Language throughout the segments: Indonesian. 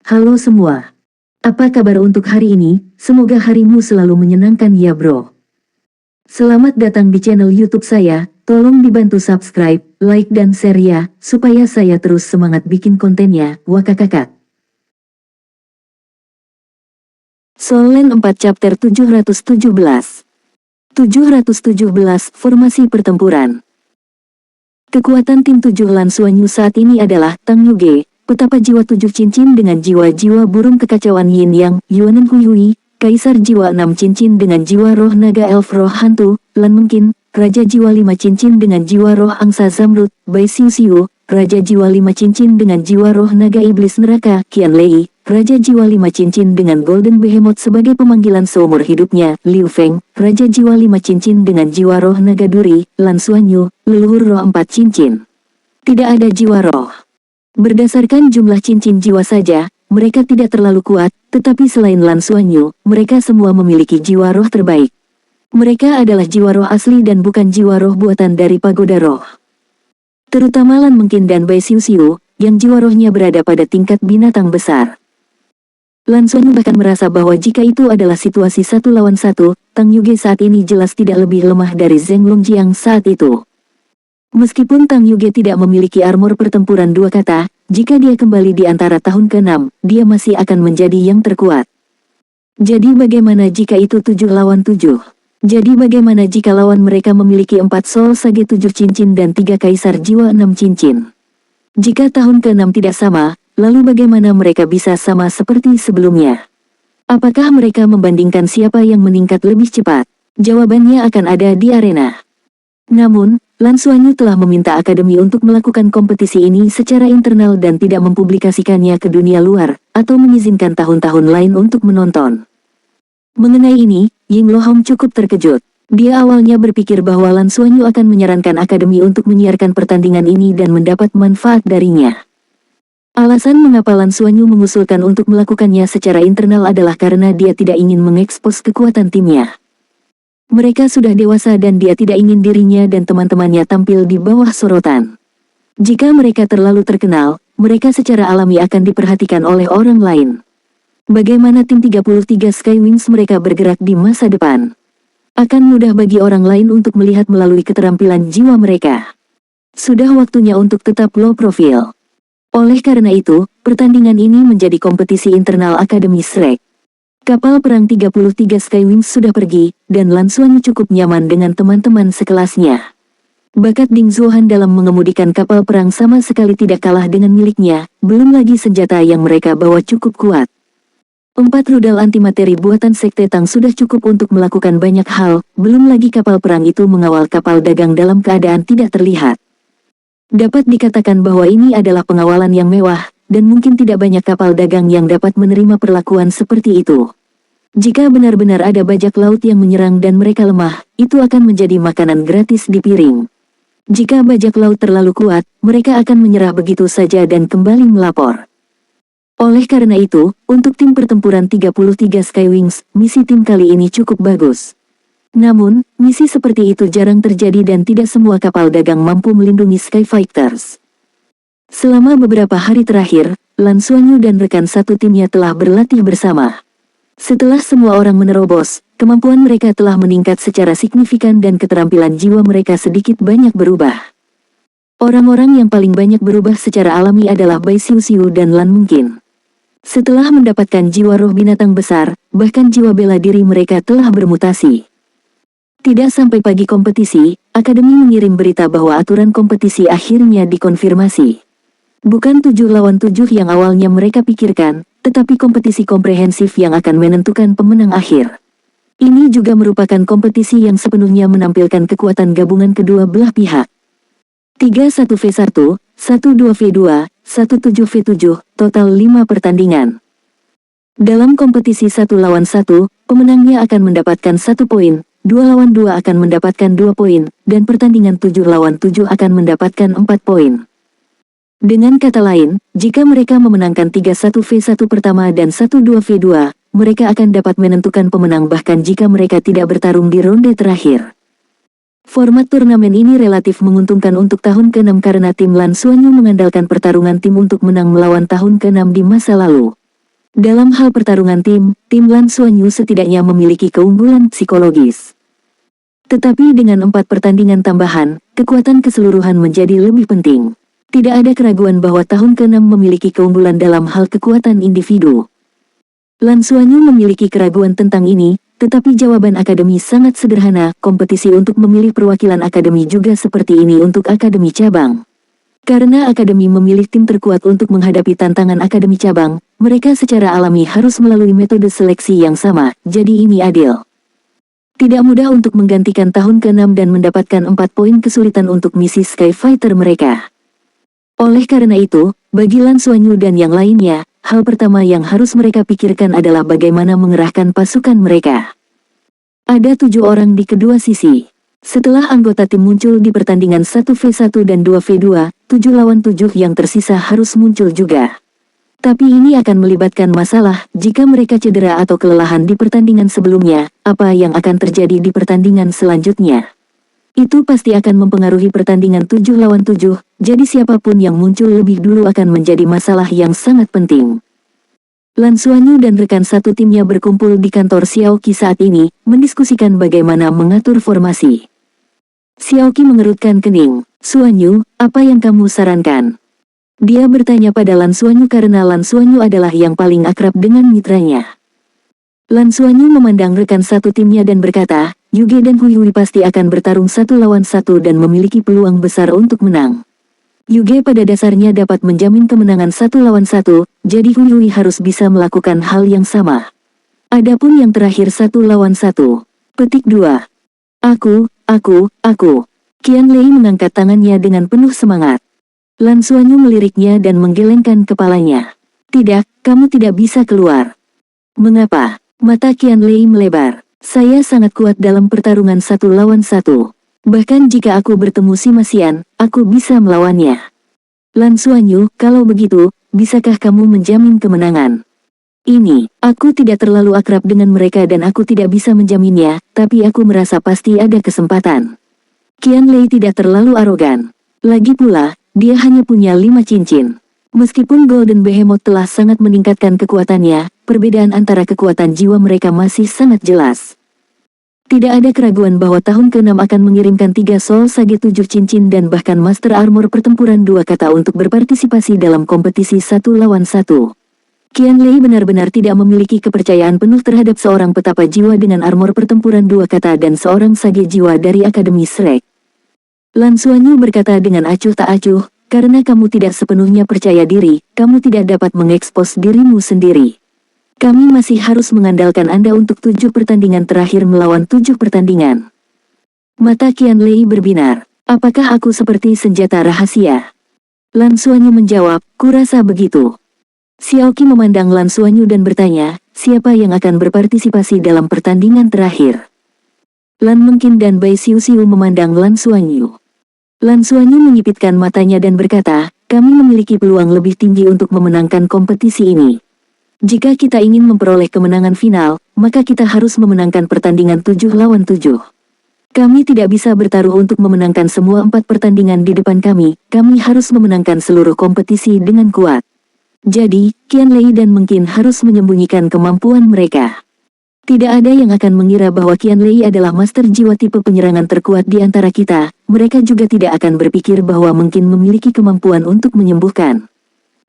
Halo semua. Apa kabar untuk hari ini? Semoga harimu selalu menyenangkan ya bro. Selamat datang di channel YouTube saya. Tolong dibantu subscribe, like dan share ya, supaya saya terus semangat bikin kontennya. Wakakakak. Solen 4 chapter 717. 717 Formasi Pertempuran. Kekuatan tim 7 Lan Xuanyu saat ini adalah Tang Yuge, petapa jiwa 7 cincin dengan jiwa-jiwa burung kekacauan Yin Yang, Yuanen Huihui, Kaisar jiwa 6 cincin dengan jiwa roh naga elf roh hantu, Lan Mungkin, Raja jiwa 5 cincin dengan jiwa roh angsa Zamrud, Bai Xiu Xiu, Raja jiwa 5 cincin dengan jiwa roh naga iblis neraka, Qian Lei, Raja jiwa 5 cincin dengan Golden Behemoth sebagai pemanggilan seumur hidupnya, Liu Feng, Raja jiwa 5 cincin dengan jiwa roh naga duri, Lan Xuanyu, leluhur roh 4 cincin. Tidak ada jiwa roh. Berdasarkan jumlah cincin jiwa saja, mereka tidak terlalu kuat, tetapi selain Lan Xuanyu, mereka semua memiliki jiwa roh terbaik. Mereka adalah jiwa roh asli dan bukan jiwa roh buatan dari pagoda roh. Terutama Lan Mungkin dan Bai Xiu Xiu, yang jiwa rohnya berada pada tingkat binatang besar. Lan Xuanyu bahkan merasa bahwa jika itu adalah situasi 1 lawan 1, Tang Yuge saat ini jelas tidak lebih lemah dari Zheng Longjiang saat itu. Meskipun Tang Yuge tidak memiliki armor pertempuran 2 kata, jika dia kembali di antara tahun ke-6, dia masih akan menjadi yang terkuat. Jadi bagaimana jika itu 7 lawan 7? Jadi bagaimana jika lawan mereka memiliki 4 Soul Sage 7 cincin dan 3 Kaisar jiwa 6 cincin? Jika tahun ke-6 tidak sama, lalu bagaimana mereka bisa sama seperti sebelumnya? Apakah mereka membandingkan siapa yang meningkat lebih cepat? Jawabannya akan ada di arena. Namun, Lan Xuanyu telah meminta akademi untuk melakukan kompetisi ini secara internal dan tidak mempublikasikannya ke dunia luar, atau mengizinkan tahun-tahun lain untuk menonton. Mengenai ini, Ying Lohong cukup terkejut. Dia awalnya berpikir bahwa Lan Xuanyu akan menyarankan akademi untuk menyiarkan pertandingan ini dan mendapat manfaat darinya. Alasan mengapa Lan Xuanyu mengusulkan untuk melakukannya secara internal adalah karena dia tidak ingin mengekspos kekuatan timnya. Mereka sudah dewasa dan dia tidak ingin dirinya dan teman-temannya tampil di bawah sorotan. Jika mereka terlalu terkenal, mereka secara alami akan diperhatikan oleh orang lain. Bagaimana tim 33 Skywings mereka bergerak di masa depan? Akan mudah bagi orang lain untuk melihat melalui keterampilan jiwa mereka. Sudah waktunya untuk tetap low profile. Oleh karena itu, pertandingan ini menjadi kompetisi internal Akademi Shrek. Kapal perang 33 Skywings sudah pergi, dan Lan Xuanyu cukup nyaman dengan teman-teman sekelasnya. Bakat Ding Zuohan dalam mengemudikan kapal perang sama sekali tidak kalah dengan miliknya, belum lagi senjata yang mereka bawa cukup kuat. 4 rudal antimateri buatan Sekte Tang sudah cukup untuk melakukan banyak hal, belum lagi kapal perang itu mengawal kapal dagang dalam keadaan tidak terlihat. Dapat dikatakan bahwa ini adalah pengawalan yang mewah, dan mungkin tidak banyak kapal dagang yang dapat menerima perlakuan seperti itu. Jika benar-benar ada bajak laut yang menyerang dan mereka lemah, itu akan menjadi makanan gratis di piring. Jika bajak laut terlalu kuat, mereka akan menyerah begitu saja dan kembali melapor. Oleh karena itu, untuk tim pertempuran 33 Skywings, misi tim kali ini cukup bagus. Namun, misi seperti itu jarang terjadi dan tidak semua kapal dagang mampu melindungi Skyfighters. Selama beberapa hari terakhir, Lan Xuanyu dan rekan satu timnya telah berlatih bersama. Setelah semua orang menerobos, kemampuan mereka telah meningkat secara signifikan dan keterampilan jiwa mereka sedikit banyak berubah. Orang-orang yang paling banyak berubah secara alami adalah Bai Xiu Xiu dan Lan Mungkin. Setelah mendapatkan jiwa roh binatang besar, bahkan jiwa bela diri mereka telah bermutasi. Tidak sampai pagi kompetisi, akademi mengirim berita bahwa aturan kompetisi akhirnya dikonfirmasi. Bukan 7 lawan 7 yang awalnya mereka pikirkan, tetapi kompetisi komprehensif yang akan menentukan pemenang akhir. Ini juga merupakan kompetisi yang sepenuhnya menampilkan kekuatan gabungan kedua belah pihak. 31v1, 12v2, 17v7, total 5 pertandingan. Dalam kompetisi 1 lawan 1, pemenangnya akan mendapatkan 1 poin. 2 lawan 2 akan mendapatkan 2 poin, dan pertandingan 7 lawan 7 akan mendapatkan 4 poin. Dengan kata lain, jika mereka memenangkan 31v1 pertama dan 12v2, mereka akan dapat menentukan pemenang bahkan jika mereka tidak bertarung di ronde terakhir. Format turnamen ini relatif menguntungkan untuk tahun ke-6 karena tim Lan Xuanyu mengandalkan pertarungan tim untuk menang melawan tahun ke-6 di masa lalu. Dalam hal pertarungan tim Lan Xuanyu setidaknya memiliki keunggulan psikologis. Tetapi dengan 4 pertandingan tambahan, kekuatan keseluruhan menjadi lebih penting. Tidak ada keraguan bahwa tahun ke-6 memiliki keunggulan dalam hal kekuatan individu. Lan Xuanyu memiliki keraguan tentang ini, tetapi jawaban akademi sangat sederhana. Kompetisi untuk memilih perwakilan akademi juga seperti ini untuk akademi cabang. Karena akademi memilih tim terkuat untuk menghadapi tantangan akademi cabang, mereka secara alami harus melalui metode seleksi yang sama, jadi ini adil. Tidak mudah untuk menggantikan tahun ke-6 dan mendapatkan 4 poin kesulitan untuk misi Sky Fighter mereka. Oleh karena itu, bagi Lan Xuanyu dan yang lainnya, hal pertama yang harus mereka pikirkan adalah bagaimana mengerahkan pasukan mereka. Ada 7 orang di kedua sisi. Setelah anggota tim muncul di pertandingan 1v1 dan 2v2, 7 lawan 7 yang tersisa harus muncul juga. Tapi ini akan melibatkan masalah, jika mereka cedera atau kelelahan di pertandingan sebelumnya, apa yang akan terjadi di pertandingan selanjutnya. Itu pasti akan mempengaruhi pertandingan 7 lawan 7, jadi siapapun yang muncul lebih dulu akan menjadi masalah yang sangat penting. Lan Xuanyu dan rekan satu timnya berkumpul di kantor Xiaoqi saat ini, mendiskusikan bagaimana mengatur formasi. Xiaoqi mengerutkan kening. "Xuanyu, apa yang kamu sarankan?" Dia bertanya pada Lan Xuanyu karena Lan Xuanyu adalah yang paling akrab dengan mitranya. Lan Xuanyu memandang rekan satu timnya dan berkata, "Yuge dan Hui pasti akan bertarung 1 lawan 1 dan memiliki peluang besar untuk menang. Yuge pada dasarnya dapat menjamin kemenangan 1 lawan 1, jadi Hui harus bisa melakukan hal yang sama. Adapun yang terakhir 1 lawan 1. Petik 2. Aku. Qian Lei mengangkat tangannya dengan penuh semangat. Lan Xuanyu meliriknya dan menggelengkan kepalanya. "Tidak, kamu tidak bisa keluar." "Mengapa?" Mata Qian Lei melebar. "Saya sangat kuat dalam pertarungan 1 lawan 1. Bahkan jika aku bertemu si Masian, aku bisa melawannya." "Lan Xuanyu, kalau begitu, bisakah kamu menjamin kemenangan?" Aku tidak terlalu akrab dengan mereka dan aku tidak bisa menjaminnya, tapi aku merasa pasti ada kesempatan." Qian Lei tidak terlalu arogan. Lagi pula, dia hanya punya 5 cincin. Meskipun Golden Behemoth telah sangat meningkatkan kekuatannya, perbedaan antara kekuatan jiwa mereka masih sangat jelas. Tidak ada keraguan bahwa tahun ke-6 akan mengirimkan 3 Soul Sage 7 cincin dan bahkan Master Armor pertempuran 2 kata untuk berpartisipasi dalam kompetisi 1 lawan 1. Qian Lei benar-benar tidak memiliki kepercayaan penuh terhadap seorang petapa jiwa dengan armor pertempuran 2 kata dan seorang sage jiwa dari Akademi Shrek. Lan Xuanyu berkata dengan acuh tak acuh, "Karena kamu tidak sepenuhnya percaya diri, kamu tidak dapat mengekspos dirimu sendiri. Kami masih harus mengandalkan Anda untuk 7 pertandingan terakhir melawan 7 pertandingan." Mata Qian Lei berbinar. "Apakah aku seperti senjata rahasia?" Lan Xuanyu menjawab, "Kurasa begitu." Xiaoqi memandang Lan Xuanyu dan bertanya, "Siapa yang akan berpartisipasi dalam pertandingan terakhir?" Lan Mengqin dan Bai Xiu memandang Lan Xuanyu. Lan Xuanyu menyipitkan matanya dan berkata, "Kami memiliki peluang lebih tinggi untuk memenangkan kompetisi ini. Jika kita ingin memperoleh kemenangan final, maka kita harus memenangkan pertandingan 7 lawan 7. Kami tidak bisa bertaruh untuk memenangkan semua 4 pertandingan di depan kami harus memenangkan seluruh kompetisi dengan kuat. Jadi, Qian Lei dan Mengqin harus menyembunyikan kemampuan mereka. Tidak ada yang akan mengira bahwa Qian Lei adalah master jiwa tipe penyerangan terkuat di antara kita, mereka juga tidak akan berpikir bahwa Mengqin memiliki kemampuan untuk menyembuhkan.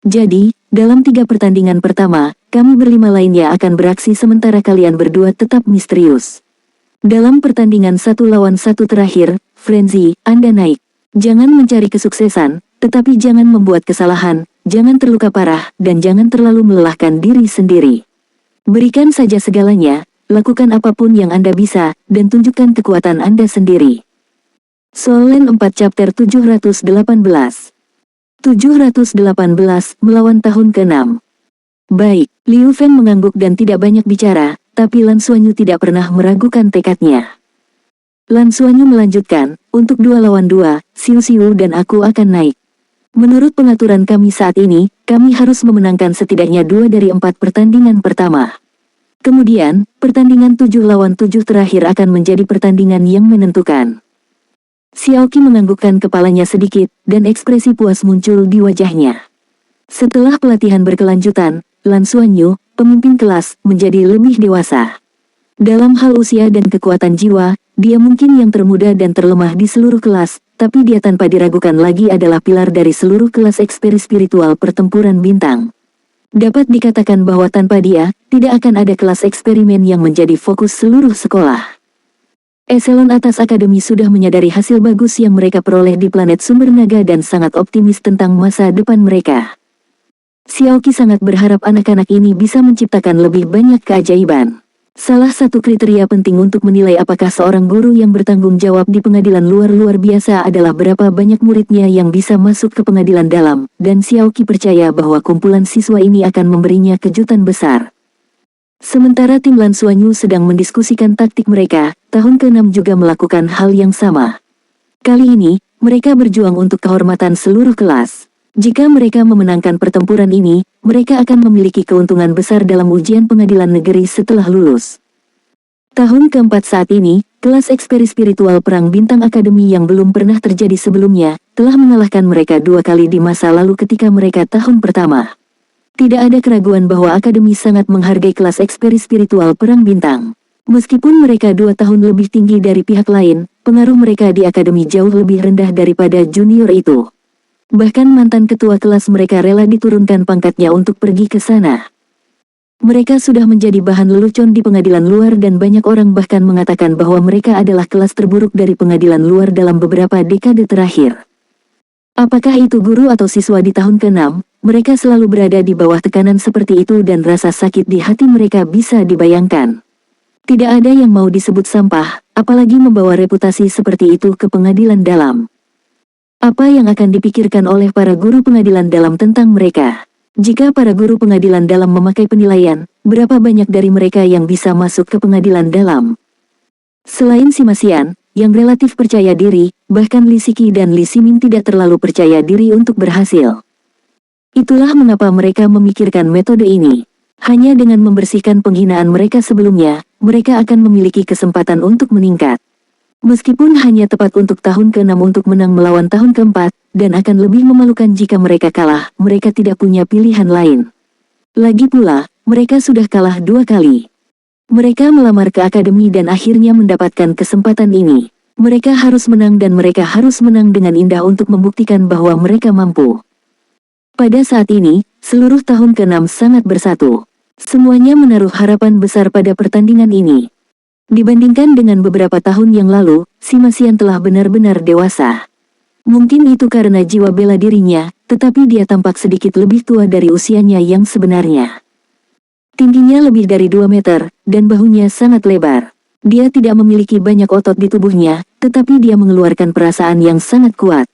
Jadi, dalam 3 pertandingan pertama, kami berlima lainnya akan beraksi sementara kalian berdua tetap misterius. Dalam pertandingan 1 lawan 1 terakhir, Frenzy, Anda naik. Jangan mencari kesuksesan, tetapi jangan membuat kesalahan, jangan terluka parah, dan jangan terlalu melelahkan diri sendiri. Berikan saja segalanya, lakukan apapun yang Anda bisa, dan tunjukkan kekuatan Anda sendiri. Soul Land 4 Chapter 718. 718 melawan tahun ke-6. Baik, Liu Feng mengangguk dan tidak banyak bicara, tapi Lan Xuanyu tidak pernah meragukan tekadnya. Lan Xuanyu melanjutkan, "Untuk 2 lawan 2, Xiu dan aku akan naik. Menurut pengaturan kami saat ini, kami harus memenangkan setidaknya 2 dari 4 pertandingan pertama. Kemudian, pertandingan 7 lawan 7 terakhir akan menjadi pertandingan yang menentukan." Xiaoqi menganggukkan kepalanya sedikit, dan ekspresi puas muncul di wajahnya. Setelah pelatihan berkelanjutan, Lan Xuanyu, pemimpin kelas, menjadi lebih dewasa. Dalam hal usia dan kekuatan jiwa, dia mungkin yang termuda dan terlemah di seluruh kelas, tapi dia tanpa diragukan lagi adalah pilar dari seluruh kelas spiritual pertempuran bintang. Dapat dikatakan bahwa tanpa dia, tidak akan ada kelas eksperimen yang menjadi fokus seluruh sekolah. Eselon atas akademi sudah menyadari hasil bagus yang mereka peroleh di planet sumber naga dan sangat optimis tentang masa depan mereka. Xiaoqi sangat berharap anak-anak ini bisa menciptakan lebih banyak keajaiban. Salah satu kriteria penting untuk menilai apakah seorang guru yang bertanggung jawab di pengadilan luar biasa adalah berapa banyak muridnya yang bisa masuk ke pengadilan dalam, dan Xiaoqi percaya bahwa kumpulan siswa ini akan memberinya kejutan besar. Sementara tim Lan Xuanyu sedang mendiskusikan taktik mereka, tahun ke-6 juga melakukan hal yang sama. Kali ini, mereka berjuang untuk kehormatan seluruh kelas. Jika mereka memenangkan pertempuran ini, mereka akan memiliki keuntungan besar dalam ujian pengadilan negeri setelah lulus. Tahun keempat saat ini, kelas spiritual Perang Bintang Akademi yang belum pernah terjadi sebelumnya, telah mengalahkan mereka 2 kali di masa lalu ketika mereka tahun pertama. Tidak ada keraguan bahwa Akademi sangat menghargai kelas spiritual Perang Bintang. Meskipun mereka 2 tahun lebih tinggi dari pihak lain, pengaruh mereka di Akademi jauh lebih rendah daripada junior itu. Bahkan mantan ketua kelas mereka rela diturunkan pangkatnya untuk pergi ke sana. Mereka sudah menjadi bahan lelucon di pengadilan luar dan banyak orang bahkan mengatakan bahwa mereka adalah kelas terburuk dari pengadilan luar dalam beberapa dekade terakhir. Apakah itu guru atau siswa di tahun ke-6, mereka selalu berada di bawah tekanan seperti itu dan rasa sakit di hati mereka bisa dibayangkan. Tidak ada yang mau disebut sampah, apalagi membawa reputasi seperti itu ke pengadilan dalam. Apa yang akan dipikirkan oleh para guru pengadilan dalam tentang mereka? Jika para guru pengadilan dalam memakai penilaian, berapa banyak dari mereka yang bisa masuk ke pengadilan dalam? Selain Sima Xian, yang relatif percaya diri, bahkan Li Siki dan Li Siming tidak terlalu percaya diri untuk berhasil. Itulah mengapa mereka memikirkan metode ini. Hanya dengan membersihkan penghinaan mereka sebelumnya, mereka akan memiliki kesempatan untuk meningkat. Meskipun hanya tepat untuk tahun ke-6 untuk menang melawan tahun ke-4, dan akan lebih memalukan jika mereka kalah, mereka tidak punya pilihan lain. Lagi pula, mereka sudah kalah 2 kali. Mereka melamar ke akademi dan akhirnya mendapatkan kesempatan ini. Mereka harus menang dan mereka harus menang dengan indah untuk membuktikan bahwa mereka mampu. Pada saat ini, seluruh tahun ke-6 sangat bersatu. Semuanya menaruh harapan besar pada pertandingan ini. Dibandingkan dengan beberapa tahun yang lalu, Sima Xian telah benar-benar dewasa. Mungkin itu karena jiwa bela dirinya, tetapi dia tampak sedikit lebih tua dari usianya yang sebenarnya. Tingginya lebih dari 2 meter, dan bahunya sangat lebar. Dia tidak memiliki banyak otot di tubuhnya, tetapi dia mengeluarkan perasaan yang sangat kuat.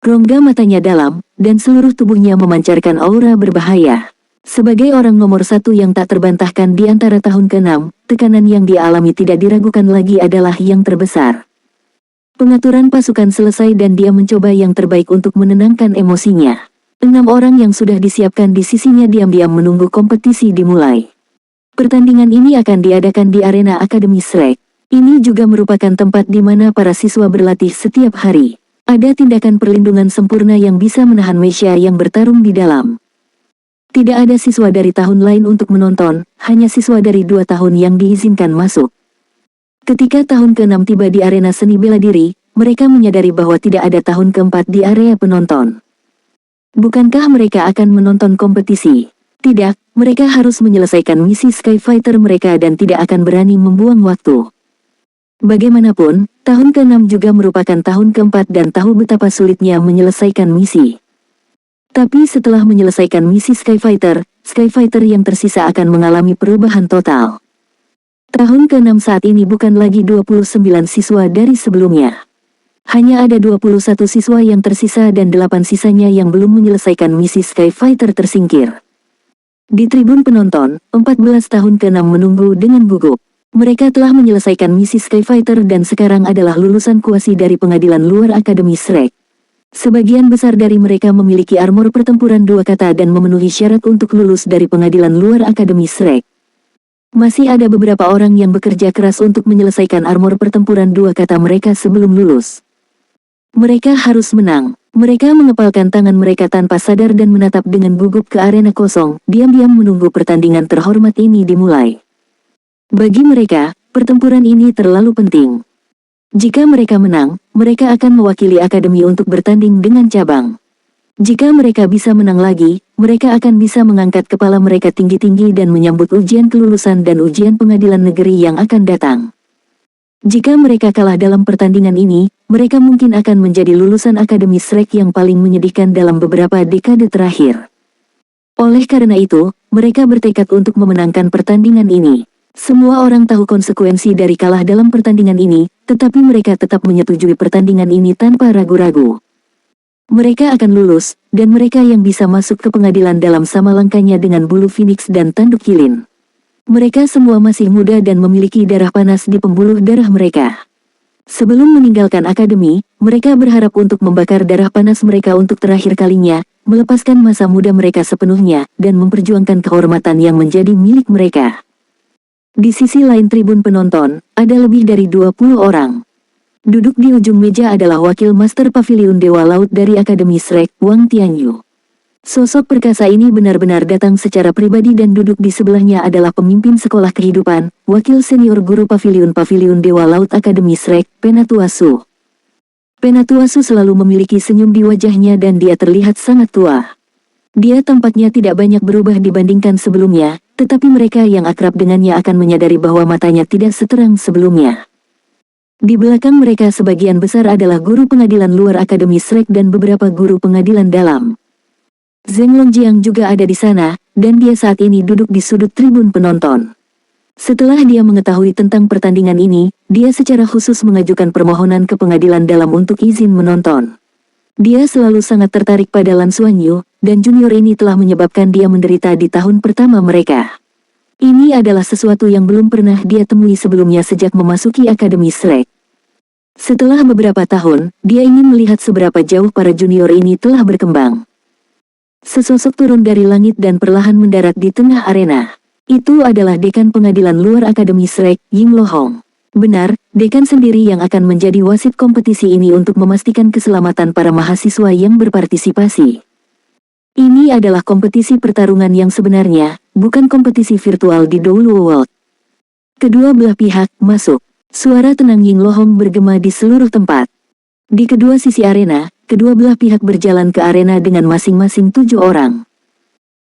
Rongga matanya dalam, dan seluruh tubuhnya memancarkan aura berbahaya. Sebagai orang nomor 1 yang tak terbantahkan di antara tahun ke-6, tekanan yang dia alami tidak diragukan lagi adalah yang terbesar. Pengaturan pasukan selesai dan dia mencoba yang terbaik untuk menenangkan emosinya. 6 orang yang sudah disiapkan di sisinya diam-diam menunggu kompetisi dimulai. Pertandingan ini akan diadakan di arena Akademi Shrek. Ini juga merupakan tempat di mana para siswa berlatih setiap hari. Ada tindakan perlindungan sempurna yang bisa menahan Meisha yang bertarung di dalam. Tidak ada siswa dari tahun lain untuk menonton, hanya siswa dari 2 tahun yang diizinkan masuk. Ketika tahun ke-6 tiba di arena seni bela diri, mereka menyadari bahwa tidak ada tahun ke-4 di area penonton. Bukankah mereka akan menonton kompetisi? Tidak, mereka harus menyelesaikan misi Skyfighter mereka dan tidak akan berani membuang waktu. Bagaimanapun, tahun ke-6 juga merupakan tahun ke-4 dan tahu betapa sulitnya menyelesaikan misi. Tapi setelah menyelesaikan misi Skyfighter yang tersisa akan mengalami perubahan total. Tahun ke-6 saat ini bukan lagi 29 siswa dari sebelumnya. Hanya ada 21 siswa yang tersisa dan 8 sisanya yang belum menyelesaikan misi Skyfighter tersingkir. Di tribun penonton, 14 tahun ke-6 menunggu dengan gugup. Mereka telah menyelesaikan misi Skyfighter dan sekarang adalah lulusan kuasi dari pengadilan luar Akademi Shrek. Sebagian besar dari mereka memiliki armor pertempuran 2 kata dan memenuhi syarat untuk lulus dari pengadilan luar Akademi Shrek. Masih ada beberapa orang yang bekerja keras untuk menyelesaikan armor pertempuran 2 kata mereka sebelum lulus. Mereka harus menang. Mereka mengepalkan tangan mereka tanpa sadar dan menatap dengan gugup ke arena kosong, diam-diam menunggu pertandingan terhormat ini dimulai. Bagi mereka, pertempuran ini terlalu penting. Jika mereka menang, mereka akan mewakili akademi untuk bertanding dengan cabang. Jika mereka bisa menang lagi, mereka akan bisa mengangkat kepala mereka tinggi-tinggi dan menyambut ujian kelulusan dan ujian pengadilan negeri yang akan datang. Jika mereka kalah dalam pertandingan ini, mereka mungkin akan menjadi lulusan Akademi Shrek yang paling menyedihkan dalam beberapa dekade terakhir. Oleh karena itu, mereka bertekad untuk memenangkan pertandingan ini. Semua orang tahu konsekuensi dari kalah dalam pertandingan ini, tetapi mereka tetap menyetujui pertandingan ini tanpa ragu-ragu. Mereka akan lulus, dan mereka yang bisa masuk ke pengadilan dalam sama langkahnya dengan bulu Phoenix dan tanduk kilin. Mereka semua masih muda dan memiliki darah panas di pembuluh darah mereka. Sebelum meninggalkan akademi, mereka berharap untuk membakar darah panas mereka untuk terakhir kalinya, melepaskan masa muda mereka sepenuhnya, dan memperjuangkan kehormatan yang menjadi milik mereka. Di sisi lain tribun penonton, ada lebih dari 20 orang. Duduk di ujung meja adalah wakil Master Pavilion Dewa Laut dari Akademi Shrek, Wang Tianyu. Sosok perkasa ini benar-benar datang secara pribadi dan duduk di sebelahnya adalah pemimpin sekolah kehidupan, wakil senior guru Pavilion Dewa Laut Akademi Shrek, Penatua Su. Penatua Su selalu memiliki senyum di wajahnya dan dia terlihat sangat tua. Dia tampaknya tidak banyak berubah dibandingkan sebelumnya, tetapi mereka yang akrab dengannya akan menyadari bahwa matanya tidak seterang sebelumnya. Di belakang mereka sebagian besar adalah guru pengadilan luar Akademi Shrek dan beberapa guru pengadilan dalam. Zheng Longjiang juga ada di sana, dan dia saat ini duduk di sudut tribun penonton. Setelah dia mengetahui tentang pertandingan ini, dia secara khusus mengajukan permohonan ke pengadilan dalam untuk izin menonton. Dia selalu sangat tertarik pada Lan Xuanyu, dan junior ini telah menyebabkan dia menderita di tahun pertama mereka. Ini adalah sesuatu yang belum pernah dia temui sebelumnya sejak memasuki Akademi Shrek. Setelah beberapa tahun, dia ingin melihat seberapa jauh para junior ini telah berkembang. Sesosok turun dari langit dan perlahan mendarat di tengah arena. Itu adalah dekan pengadilan luar Akademi Shrek, Ying Lohong. Benar, dekan sendiri yang akan menjadi wasit kompetisi ini untuk memastikan keselamatan para mahasiswa yang berpartisipasi. Ini adalah kompetisi pertarungan yang sebenarnya, bukan kompetisi virtual di Douluo World. Kedua belah pihak masuk. Suara tenang Ying Lohong bergema di seluruh tempat. Di kedua sisi arena, kedua belah pihak berjalan ke arena dengan masing-masing 7 orang.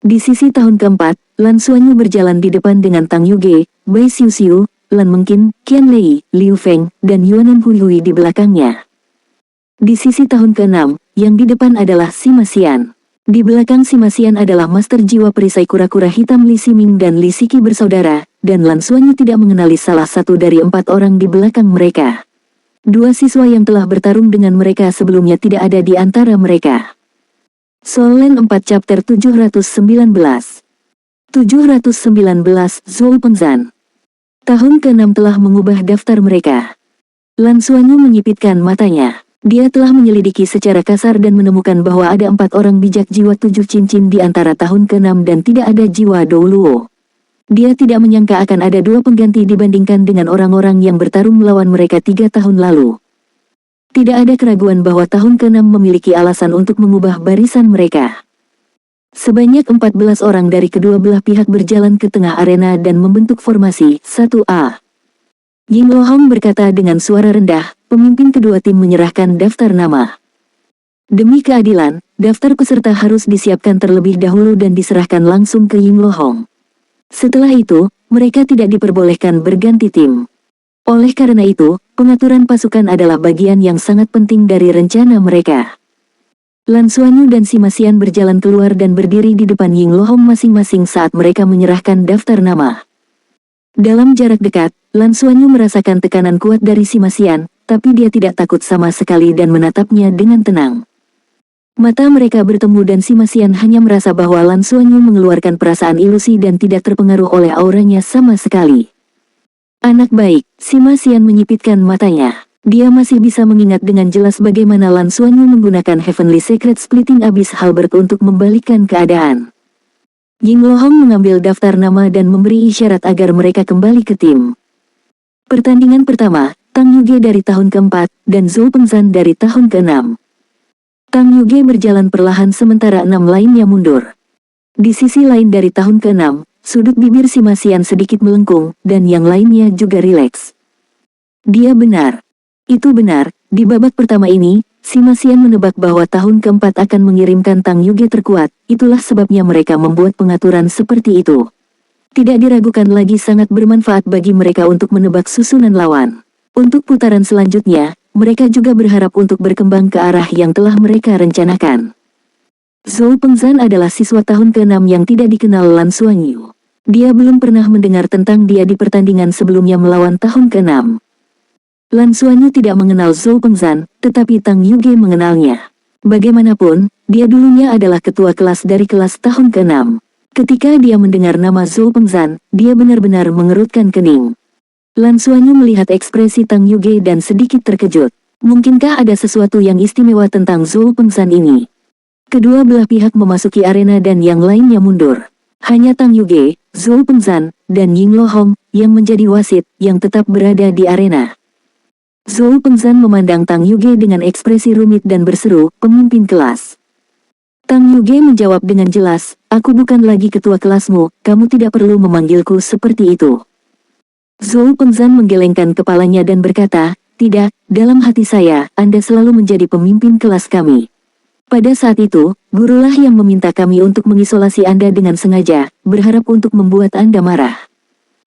Di sisi tahun keempat, Lan Xuanyu berjalan di depan dengan Tang Yuge, Bai Xiuxiu, Lan Mengqin, Qian Lei, Liu Feng, dan Yuanan Huihui di belakangnya. Di sisi tahun ke-6, yang di depan adalah Sima Xian. Di belakang Sima Xian adalah Master Jiwa Perisai Kura-Kura Hitam Li Ximing dan Li Siki bersaudara, dan Lan Xuanyu tidak mengenali salah satu dari 4 orang di belakang mereka. 2 siswa yang telah bertarung dengan mereka sebelumnya tidak ada di antara mereka. Soul Land 4 Chapter 719 Zhou Pengzan. Tahun ke-6 telah mengubah daftar mereka. Lan Xuanyu menyipitkan matanya. Dia telah menyelidiki secara kasar dan menemukan bahwa ada 4 orang bijak jiwa 7 cincin di antara tahun ke-6 dan tidak ada jiwa Douluo. Dia tidak menyangka akan ada 2 pengganti dibandingkan dengan orang-orang yang bertarung melawan mereka 3 tahun lalu. Tidak ada keraguan bahwa tahun ke-6 memiliki alasan untuk mengubah barisan mereka. Sebanyak 14 orang dari kedua belah pihak berjalan ke tengah arena dan membentuk formasi 1A. Ying Lohong berkata dengan suara rendah, pemimpin kedua tim menyerahkan daftar nama. Demi keadilan, daftar peserta harus disiapkan terlebih dahulu dan diserahkan langsung ke Ying Lohong. Setelah itu, mereka tidak diperbolehkan berganti tim. Oleh karena itu, pengaturan pasukan adalah bagian yang sangat penting dari rencana mereka. Lan Xuanyu dan Sima Xian berjalan keluar dan berdiri di depan Ying Lohong masing-masing saat mereka menyerahkan daftar nama. Dalam jarak dekat, Lan Xuanyu merasakan tekanan kuat dari Sima Xian, tapi dia tidak takut sama sekali dan menatapnya dengan tenang. Mata mereka bertemu dan Sima Xian hanya merasa bahwa Lan Xuanyu mengeluarkan perasaan ilusi dan tidak terpengaruh oleh auranya sama sekali. Anak baik, Sima Xian menyipitkan matanya. Dia masih bisa mengingat dengan jelas bagaimana Lan Xuanyu menggunakan Heavenly Secret Splitting Abyss Halberd untuk membalikkan keadaan. Ying Lohong mengambil daftar nama dan memberi isyarat agar mereka kembali ke tim. Pertandingan pertama, Tang Yuge dari tahun ke-4, dan Zhou Pengzan dari tahun ke-6. Tang Yuge berjalan perlahan sementara 6 lainnya mundur. Di sisi lain dari tahun ke-6, sudut bibir si Masian sedikit melengkung, dan yang lainnya juga rileks. Dia benar. Itu benar, di babak pertama ini, si Masian menebak bahwa tahun ke-4 akan mengirimkan Tang Yuge terkuat, itulah sebabnya mereka membuat pengaturan seperti itu. Tidak diragukan lagi sangat bermanfaat bagi mereka untuk menebak susunan lawan. Untuk putaran selanjutnya, mereka juga berharap untuk berkembang ke arah yang telah mereka rencanakan. Zhou Pengzan adalah siswa tahun ke-6 yang tidak dikenal Lan Xuanyu. Dia belum pernah mendengar tentang dia di pertandingan sebelumnya melawan tahun ke-6. Lan Xuanyu tidak mengenal Zhou Pengzan, tetapi Tang Yuge mengenalnya. Bagaimanapun, dia dulunya adalah ketua kelas dari kelas tahun ke-6. Ketika dia mendengar nama Zhou Pengzan, dia benar-benar mengerutkan kening. Lan Xuanyu melihat ekspresi Tang Yuge dan sedikit terkejut. Mungkinkah ada sesuatu yang istimewa tentang Zhou Pengzan ini? Kedua belah pihak memasuki arena dan yang lainnya mundur. Hanya Tang Yuge, Zhou Pengzan, dan Ying Lohong yang menjadi wasit yang tetap berada di arena. Zhou Pengzan memandang Tang Yuge dengan ekspresi rumit dan berseru, "Pemimpin kelas." Tang Yuge menjawab dengan jelas, "Aku bukan lagi ketua kelasmu, kamu tidak perlu memanggilku seperti itu." Zhou Pengzan menggelengkan kepalanya dan berkata, "Tidak, dalam hati saya, Anda selalu menjadi pemimpin kelas kami. Pada saat itu, gurulah yang meminta kami untuk mengisolasi Anda dengan sengaja, berharap untuk membuat Anda marah.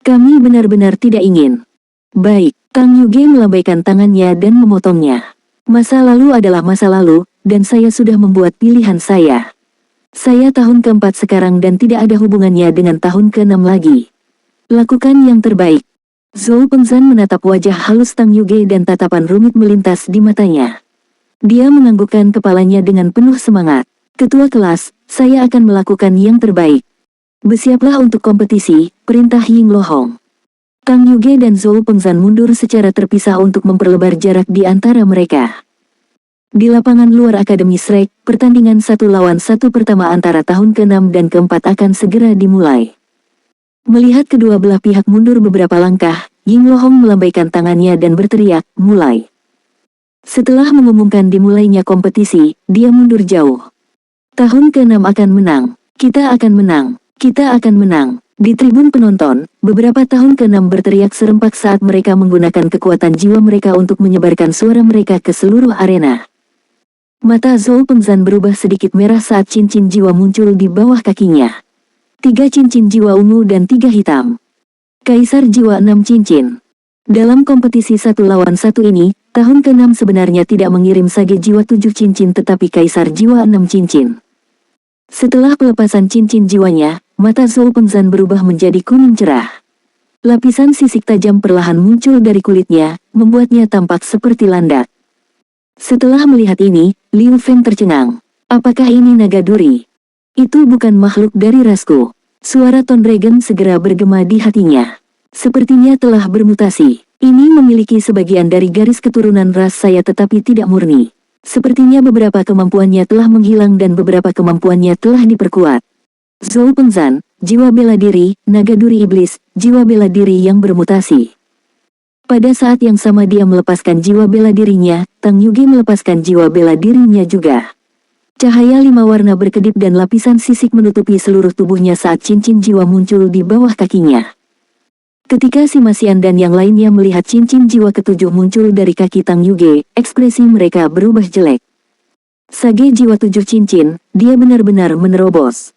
Kami benar-benar tidak ingin." "Baik." Tang Yuge melambaikan tangannya dan memotongnya. "Masa lalu adalah masa lalu, dan saya sudah membuat pilihan saya. Saya tahun ke-4 sekarang dan tidak ada hubungannya dengan tahun ke-6 lagi. Lakukan yang terbaik." Zhou Pengzan menatap wajah halus Tang Yuge dan tatapan rumit melintas di matanya. Dia menganggukkan kepalanya dengan penuh semangat. "Ketua kelas, saya akan melakukan yang terbaik. Bersiaplah untuk kompetisi," perintah Ying Lohong. Tang Yuge dan Zhou Pengzan mundur secara terpisah untuk memperlebar jarak di antara mereka. Di lapangan luar Akademi Shrek, pertandingan 1-1 pertama antara tahun ke-6 dan ke-4 akan segera dimulai. Melihat kedua belah pihak mundur beberapa langkah, Ying Lohong melambaikan tangannya dan berteriak, "Mulai." Setelah mengumumkan dimulainya kompetisi, dia mundur jauh. "Tahun ke-6 akan menang. Kita akan menang. Kita akan menang." Di tribun penonton, beberapa tahun ke-6 berteriak serempak saat mereka menggunakan kekuatan jiwa mereka untuk menyebarkan suara mereka ke seluruh arena. Mata Zhou Pengzan berubah sedikit merah saat cincin jiwa muncul di bawah kakinya. 3 cincin jiwa ungu dan 3 hitam. Kaisar jiwa 6 cincin. Dalam kompetisi 1-1 ini, tahun ke-6 sebenarnya tidak mengirim sage jiwa 7 cincin tetapi kaisar jiwa 6 cincin. Setelah pelepasan cincin jiwanya, mata Zhou Pengzan berubah menjadi kuning cerah. Lapisan sisik tajam perlahan muncul dari kulitnya, membuatnya tampak seperti landak. Setelah melihat ini, Liu Feng tercengang. "Apakah ini naga duri? Itu bukan makhluk dari rasku." Suara Ton Dragon segera bergema di hatinya. "Sepertinya telah bermutasi. Ini memiliki sebagian dari garis keturunan ras saya tetapi tidak murni. Sepertinya beberapa kemampuannya telah menghilang dan beberapa kemampuannya telah diperkuat." Zhou Pengzan, jiwa bela diri, naga duri iblis, jiwa bela diri yang bermutasi. Pada saat yang sama dia melepaskan jiwa bela dirinya, Tang Yuge melepaskan jiwa bela dirinya juga. Cahaya 5 warna berkedip dan lapisan sisik menutupi seluruh tubuhnya saat cincin jiwa muncul di bawah kakinya. Ketika si Masian dan yang lainnya melihat cincin jiwa ketujuh muncul dari kaki Tang Yuge, ekspresi mereka berubah jelek. Sage jiwa 7 cincin, dia benar-benar menerobos.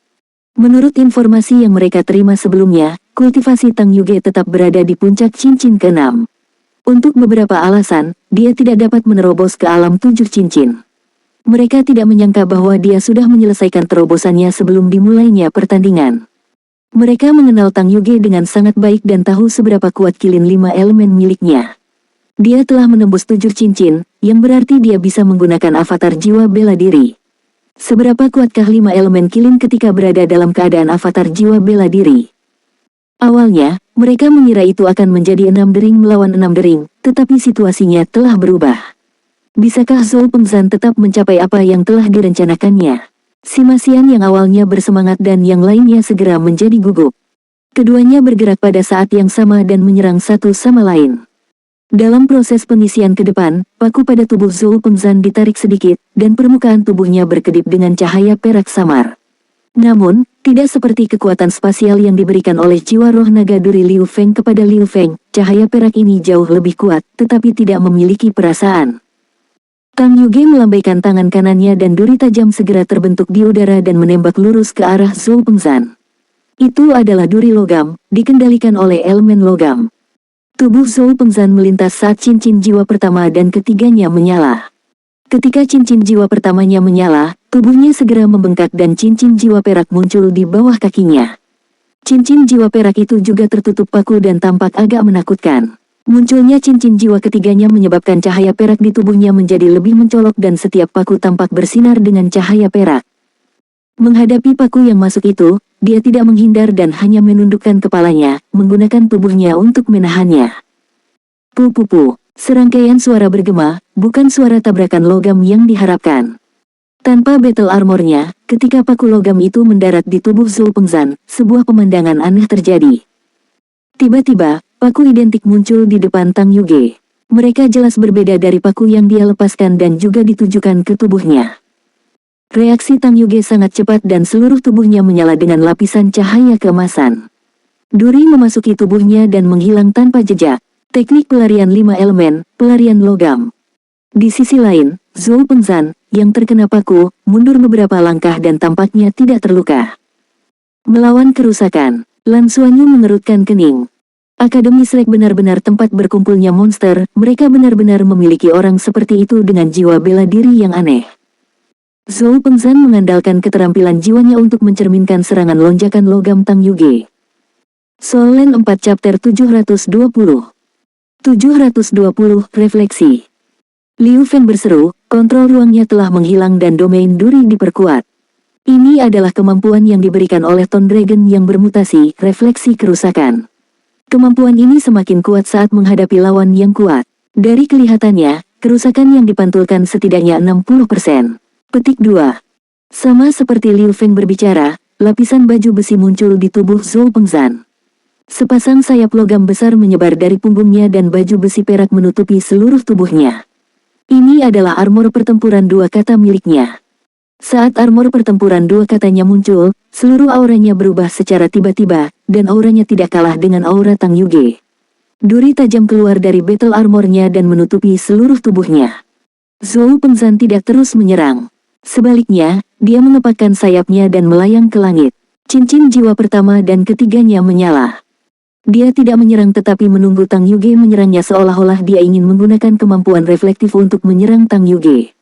Menurut informasi yang mereka terima sebelumnya, kultivasi Tang Yuge tetap berada di puncak cincin ke-6. Untuk beberapa alasan, dia tidak dapat menerobos ke alam 7 cincin. Mereka tidak menyangka bahwa dia sudah menyelesaikan terobosannya sebelum dimulainya pertandingan. Mereka mengenal Tang Yuge dengan sangat baik dan tahu seberapa kuat kilin 5 elemen miliknya. Dia telah menembus 7 cincin, yang berarti dia bisa menggunakan avatar jiwa bela diri. Seberapa kuatkah 5 elemen kilin ketika berada dalam keadaan avatar jiwa bela diri? Awalnya, mereka mengira itu akan menjadi 6 dering melawan 6 dering, tetapi situasinya telah berubah. Bisakah Zhou Pengzan tetap mencapai apa yang telah direncanakannya? Si Masian yang awalnya bersemangat dan yang lainnya segera menjadi gugup. Keduanya bergerak pada saat yang sama dan menyerang satu sama lain. Dalam proses pengisian ke depan, paku pada tubuh Zhou Pengzan ditarik sedikit, dan permukaan tubuhnya berkedip dengan cahaya perak samar. Namun, tidak seperti kekuatan spasial yang diberikan oleh jiwa roh naga duri Liu Feng kepada Liu Feng, cahaya perak ini jauh lebih kuat, tetapi tidak memiliki perasaan. Tang Yuge melambaikan tangan kanannya dan duri tajam segera terbentuk di udara dan menembak lurus ke arah Zhou Pengzan. Itu adalah duri logam, dikendalikan oleh elemen logam. Tubuh Zhou Pengzan melintas saat cincin jiwa pertama dan ketiganya menyala. Ketika cincin jiwa pertamanya menyala, tubuhnya segera membengkak dan cincin jiwa perak muncul di bawah kakinya. Cincin jiwa perak itu juga tertutup paku dan tampak agak menakutkan. Munculnya cincin jiwa ketiganya menyebabkan cahaya perak di tubuhnya menjadi lebih mencolok dan setiap paku tampak bersinar dengan cahaya perak. Menghadapi paku yang masuk itu, dia tidak menghindar dan hanya menundukkan kepalanya, menggunakan tubuhnya untuk menahannya. Pu-pu-pu, serangkaian suara bergema, bukan suara tabrakan logam yang diharapkan. Tanpa battle armornya, ketika paku logam itu mendarat di tubuh Zhou Pengzan, sebuah pemandangan aneh terjadi. Tiba-tiba, paku identik muncul di depan Tang Yuge. Mereka jelas berbeda dari paku yang dia lepaskan dan juga ditujukan ke tubuhnya. Reaksi Tang Yuge sangat cepat dan seluruh tubuhnya menyala dengan lapisan cahaya keemasan. Duri memasuki tubuhnya dan menghilang tanpa jejak. Teknik pelarian 5 elemen, pelarian logam. Di sisi lain, Zhou Pengzan, yang terkena paku, mundur beberapa langkah dan tampaknya tidak terluka. Melawan kerusakan, Lan Xuanyu mengerutkan kening. Akademi Shrek benar-benar tempat berkumpulnya monster, mereka benar-benar memiliki orang seperti itu dengan jiwa bela diri yang aneh. Zhou Pengzan mengandalkan keterampilan jiwanya untuk mencerminkan serangan lonjakan logam Tang Yuge. Soul Land 4 Chapter 720 Refleksi. Liu Feng berseru, kontrol ruangnya telah menghilang dan domain duri diperkuat. Ini adalah kemampuan yang diberikan oleh Tone Dragon yang bermutasi, refleksi kerusakan. Kemampuan ini semakin kuat saat menghadapi lawan yang kuat. Dari kelihatannya, kerusakan yang dipantulkan setidaknya 60%. Petik 2. Sama seperti Liu Feng berbicara, lapisan baju besi muncul di tubuh Zhou Pengzan. Sepasang sayap logam besar menyebar dari punggungnya dan baju besi perak menutupi seluruh tubuhnya. Ini adalah armor pertempuran dua kata miliknya. Saat armor pertempuran dua katanya muncul, seluruh auranya berubah secara tiba-tiba, dan auranya tidak kalah dengan aura Tang Yuge. Duri tajam keluar dari battle armornya dan menutupi seluruh tubuhnya. Zhou Pengzan tidak terus menyerang. Sebaliknya, dia mengepakkan sayapnya dan melayang ke langit. Cincin jiwa pertama dan ketiganya menyala. Dia tidak menyerang tetapi menunggu Tang Yuge menyerangnya seolah-olah dia ingin menggunakan kemampuan reflektif untuk menyerang Tang Yuge.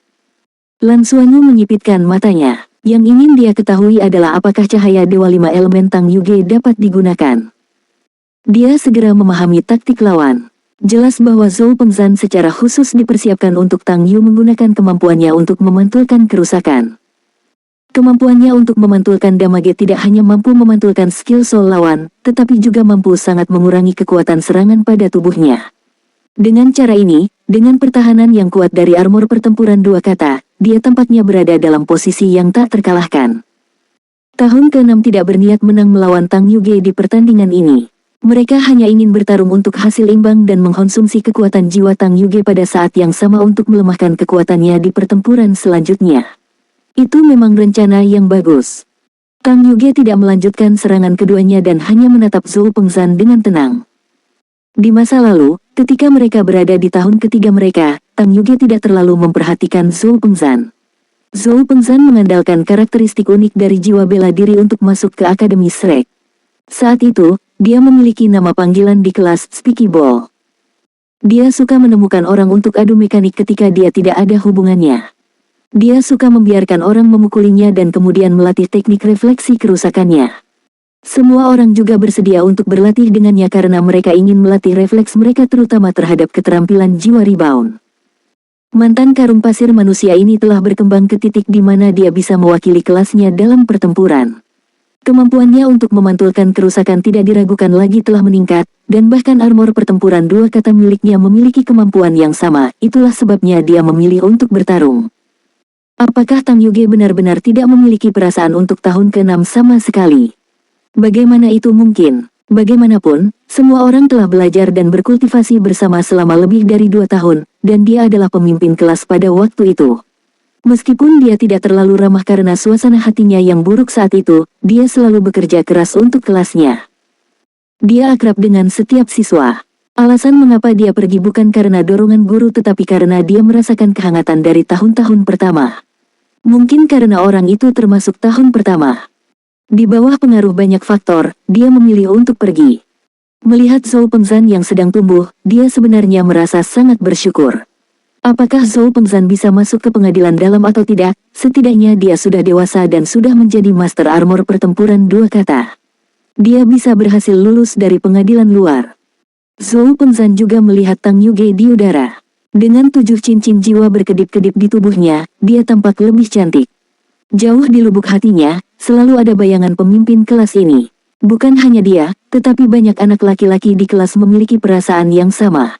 Lan Xuanyu menyipitkan matanya. Yang ingin dia ketahui adalah apakah cahaya Dewa 5 elemen Tang Yuge dapat digunakan. Dia segera memahami taktik lawan. Jelas bahwa Zhou Pengzan secara khusus dipersiapkan untuk Tang Yu menggunakan kemampuannya untuk memantulkan kerusakan. Kemampuannya untuk memantulkan damage tidak hanya mampu memantulkan skill soul lawan, tetapi juga mampu sangat mengurangi kekuatan serangan pada tubuhnya. Dengan cara ini, dengan pertahanan yang kuat dari armor pertempuran dua kata, dia tampaknya berada dalam posisi yang tak terkalahkan. Tahun ke-6 tidak berniat menang melawan Tang Yuge di pertandingan ini. Mereka hanya ingin bertarung untuk hasil imbang dan mengkonsumsi kekuatan jiwa Tang Yuge pada saat yang sama untuk melemahkan kekuatannya di pertempuran selanjutnya. Itu memang rencana yang bagus. Tang Yuge tidak melanjutkan serangan keduanya dan hanya menatap Zhou Pengzan dengan tenang. Di masa lalu, ketika mereka berada di tahun ketiga mereka, Tang Yuge tidak terlalu memperhatikan Zhou Pengzan. Zhou Pengzan mengandalkan karakteristik unik dari jiwa bela diri untuk masuk ke Akademi Shrek. Saat itu, dia memiliki nama panggilan di kelas Spiky Ball. Dia suka menemukan orang untuk adu mekanik ketika dia tidak ada hubungannya. Dia suka membiarkan orang memukulinya dan kemudian melatih teknik refleksi kerusakannya. Semua orang juga bersedia untuk berlatih dengannya karena mereka ingin melatih refleks mereka terutama terhadap keterampilan jiwa rebound. Mantan karung pasir manusia ini telah berkembang ke titik di mana dia bisa mewakili kelasnya dalam pertempuran. Kemampuannya untuk memantulkan kerusakan tidak diragukan lagi telah meningkat, dan bahkan armor pertempuran dua kata miliknya memiliki kemampuan yang sama, itulah sebabnya dia memilih untuk bertarung. Apakah Tang Yuge benar-benar tidak memiliki perasaan untuk tahun ke-6 sama sekali? Bagaimana itu mungkin? Bagaimanapun, semua orang telah belajar dan berkultivasi bersama selama lebih dari 2 tahun, dan dia adalah pemimpin kelas pada waktu itu. Meskipun dia tidak terlalu ramah karena suasana hatinya yang buruk saat itu, dia selalu bekerja keras untuk kelasnya. Dia akrab dengan setiap siswa. Alasan mengapa dia pergi bukan karena dorongan guru tetapi karena dia merasakan kehangatan dari tahun-tahun pertama. Mungkin karena orang itu termasuk tahun pertama. Di bawah pengaruh banyak faktor, dia memilih untuk pergi. Melihat Zhou Pengzan yang sedang tumbuh, dia sebenarnya merasa sangat bersyukur. Apakah Zhou Pengzan bisa masuk ke pengadilan dalam atau tidak, setidaknya dia sudah dewasa dan sudah menjadi Master Armor Pertempuran Dua Kata. Dia bisa berhasil lulus dari pengadilan luar. Zhou Pengzan juga melihat Tang Yuge di udara. Dengan 7 cincin jiwa berkedip-kedip di tubuhnya, dia tampak lebih cantik. Jauh di lubuk hatinya, selalu ada bayangan pemimpin kelas ini. Bukan hanya dia, tetapi banyak anak laki-laki di kelas memiliki perasaan yang sama.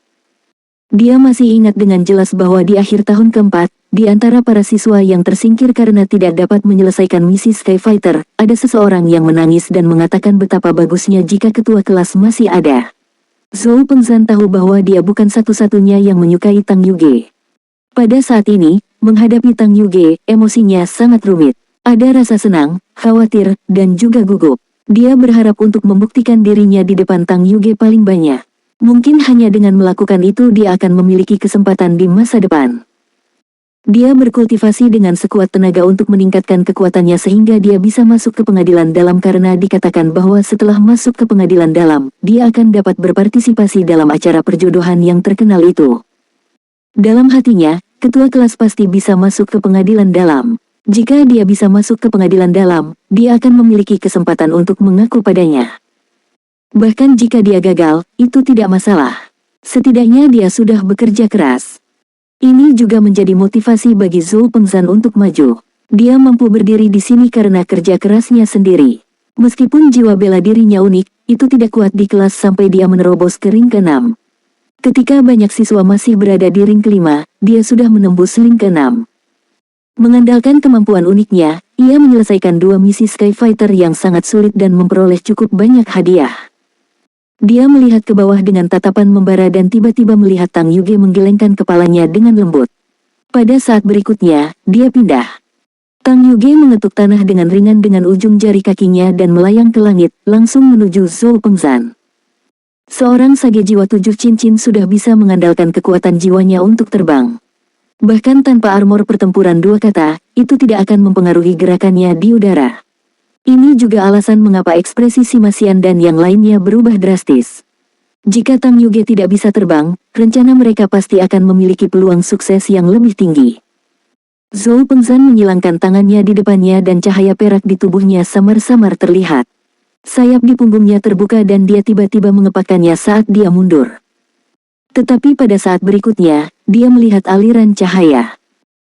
Dia masih ingat dengan jelas bahwa di akhir tahun keempat, di antara para siswa yang tersingkir karena tidak dapat menyelesaikan misi Skyfighter, ada seseorang yang menangis dan mengatakan betapa bagusnya jika ketua kelas masih ada. Zhou Pengzan tahu bahwa dia bukan satu-satunya yang menyukai Tang Yuge. Pada saat ini, menghadapi Tang Yuge, emosinya sangat rumit. Ada rasa senang, khawatir, dan juga gugup. Dia berharap untuk membuktikan dirinya di depan Tang Yuge paling banyak. Mungkin hanya dengan melakukan itu dia akan memiliki kesempatan di masa depan. Dia berkultivasi dengan sekuat tenaga untuk meningkatkan kekuatannya sehingga dia bisa masuk ke pengadilan dalam karena dikatakan bahwa setelah masuk ke pengadilan dalam, dia akan dapat berpartisipasi dalam acara perjodohan yang terkenal itu. Dalam hatinya, ketua kelas pasti bisa masuk ke pengadilan dalam. Jika dia bisa masuk ke pengadilan dalam, dia akan memiliki kesempatan untuk mengaku padanya. Bahkan jika dia gagal, itu tidak masalah. Setidaknya dia sudah bekerja keras. Ini juga menjadi motivasi bagi Zhou Pengzan untuk maju. Dia mampu berdiri di sini karena kerja kerasnya sendiri. Meskipun jiwa bela dirinya unik, itu tidak kuat di kelas sampai dia menerobos ke ring ke-6. Ketika banyak siswa masih berada di ring ke-5, dia sudah menembus ring ke-6. Mengandalkan kemampuan uniknya, ia menyelesaikan 2 misi Skyfighter yang sangat sulit dan memperoleh cukup banyak hadiah. Dia melihat ke bawah dengan tatapan membara dan tiba-tiba melihat Tang Yuge menggelengkan kepalanya dengan lembut. Pada saat berikutnya, dia pindah. Tang Yuge mengetuk tanah dengan ringan dengan ujung jari kakinya dan melayang ke langit, langsung menuju Zhou Pengzan. Seorang sage jiwa 7 cincin sudah bisa mengandalkan kekuatan jiwanya untuk terbang. Bahkan tanpa armor pertempuran 2 kata, itu tidak akan mempengaruhi gerakannya di udara. Ini juga alasan mengapa ekspresi Simasian dan yang lainnya berubah drastis. Jika Tang Yuge tidak bisa terbang, rencana mereka pasti akan memiliki peluang sukses yang lebih tinggi. Zhou Pengzan menyilangkan tangannya di depannya dan cahaya perak di tubuhnya samar-samar terlihat. Sayap di punggungnya terbuka dan dia tiba-tiba mengepakkannya saat dia mundur. Tetapi pada saat berikutnya, dia melihat aliran cahaya.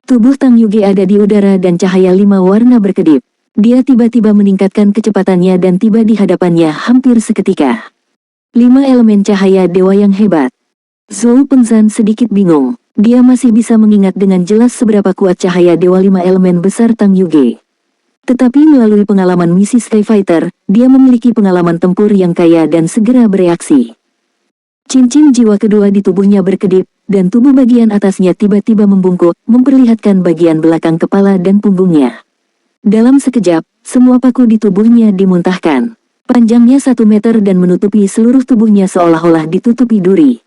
Tubuh Tang Yuge ada di udara dan cahaya 5 warna berkedip. Dia tiba-tiba meningkatkan kecepatannya dan tiba di hadapannya hampir seketika. 5 elemen cahaya dewa yang hebat. Zhou Pengzan sedikit bingung. Dia masih bisa mengingat dengan jelas seberapa kuat cahaya dewa 5 elemen besar Tang Yuge. Tetapi melalui pengalaman misi Skyfighter, dia memiliki pengalaman tempur yang kaya dan segera bereaksi. Cincin jiwa kedua di tubuhnya berkedip, dan tubuh bagian atasnya tiba-tiba membungkuk, memperlihatkan bagian belakang kepala dan punggungnya. Dalam sekejap, semua paku di tubuhnya dimuntahkan. Panjangnya 1 meter dan menutupi seluruh tubuhnya seolah-olah ditutupi duri.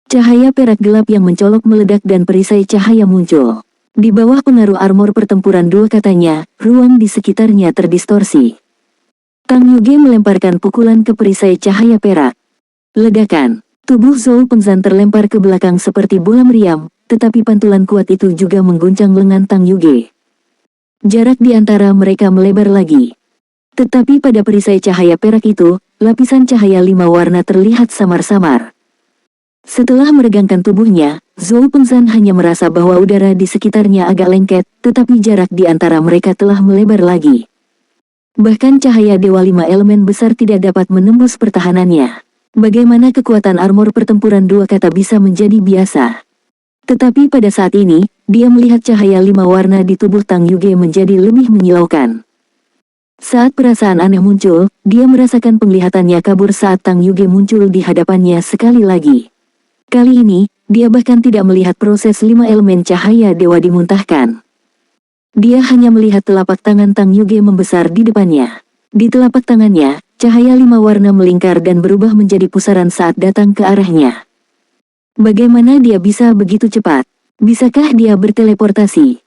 Cahaya perak gelap yang mencolok meledak dan perisai cahaya muncul. Di bawah pengaruh armor pertempuran 2 katanya, ruang di sekitarnya terdistorsi. Tang Yuge melemparkan pukulan ke perisai cahaya perak. Ledakan. Tubuh Zhou Pengzan terlempar ke belakang seperti bola meriam, tetapi pantulan kuat itu juga mengguncang lengan Tang Yuge. Jarak di antara mereka melebar lagi. Tetapi pada perisai cahaya perak itu, lapisan cahaya 5 warna terlihat samar-samar. Setelah meregangkan tubuhnya, Zhou Pengzan hanya merasa bahwa udara di sekitarnya agak lengket, tetapi jarak di antara mereka telah melebar lagi. Bahkan cahaya dewa 5 elemen besar tidak dapat menembus pertahanannya. Bagaimana kekuatan armor pertempuran 2 kata bisa menjadi biasa? Tetapi pada saat ini, dia melihat cahaya 5 warna di tubuh Tang Yuge menjadi lebih menyilaukan. Saat perasaan aneh muncul, dia merasakan penglihatannya kabur saat Tang Yuge muncul di hadapannya sekali lagi. Kali ini, dia bahkan tidak melihat proses 5 elemen cahaya dewa dimuntahkan. Dia hanya melihat telapak tangan Tang Yuge membesar di depannya. Di telapak tangannya, cahaya 5 warna melingkar dan berubah menjadi pusaran saat datang ke arahnya. Bagaimana dia bisa begitu cepat? Bisakah dia berteleportasi?